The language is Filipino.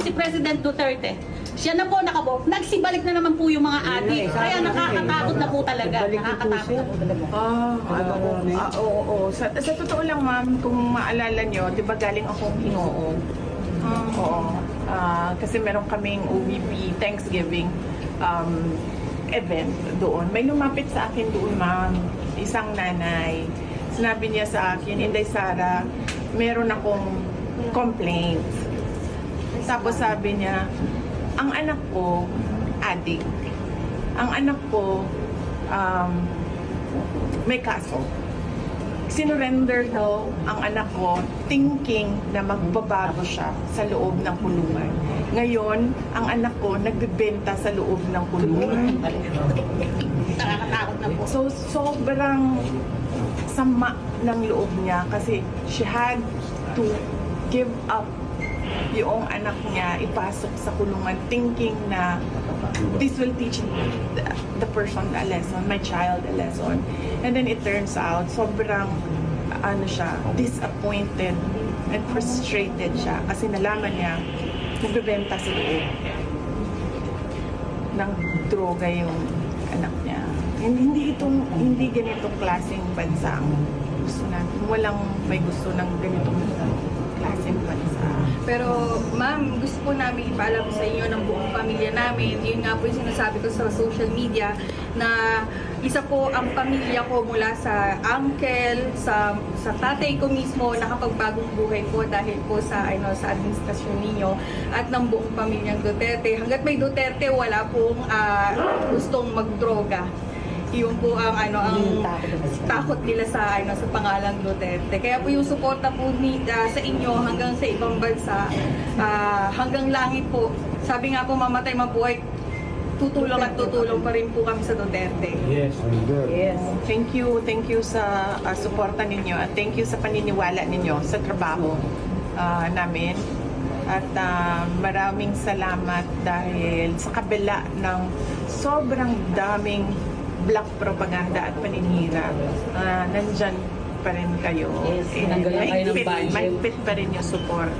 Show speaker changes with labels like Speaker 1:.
Speaker 1: si President Duterte, siya na po nakabo, nagsibalik na naman po yung mga adik. Kaya nakakatakot na po talaga. Nakakatakot na po talaga.
Speaker 2: Oo. Sa totoo lang, ma'am, kung maalala nyo, di ba galing akong Hingoog? Oo. Kasi meron kaming OVP Thanksgiving event doon. May lumapit sa akin doon, ma'am, isang nanay. Sinabi niya sa akin, Inday Sara, meron akong complaint. Tapos sabi niya, ang anak ko, addict. Ang anak ko, may kaso. Sinurrender daw ang anak ko, thinking na magbabago siya sa loob ng kulungan. Ngayon, ang anak ko nagbebenta sa loob ng kulungan.
Speaker 1: Nakakatakot na po.
Speaker 2: So, sobrang sama ng loob niya kasi she had to give up yung anak niya ipasok sa kulungan thinking na this will teach the person a lesson, my child a lesson. And then it turns out, sobrang disappointed and frustrated siya kasi nalaman niya nagbebenta sa loob ng droga yung anak niya. Hindi ganitong klaseng bansa ang gusto natin. Walang may gusto ng ganitong klaseng bansa.
Speaker 3: Pero ma'am, gusto po namin ipaalam sa inyo ng buong pamilya namin. Yun nga po yung sinasabi ko sa social media na isa po ang pamilya ko mula sa uncle, sa tatay ko mismo nakapagbagong buhay po dahil po sa sa administrasyon ninyo at ng buong pamilyang Duterte. Hangga't may Duterte, wala pong gustong magdroga. Yun po ang takot nila sa sa pangalang Duterte. Kaya po yung suporta po sa inyo hanggang sa ibang bansa, hanggang langit po. Sabi nga po, mamatay mabuhay, tutulong at tutulong pa rin po kami sa Duterte.
Speaker 4: Yes.
Speaker 2: Yes. Thank you sa suporta ninyo at thank you sa paniniwala ninyo sa trabaho namin. At maraming salamat dahil sa kabila ng sobrang daming black propaganda at paninira, nandyan pa rin kayo.
Speaker 1: Yes, tinanggalan kayo ng budget.
Speaker 2: Mahigpit pa rin yung support.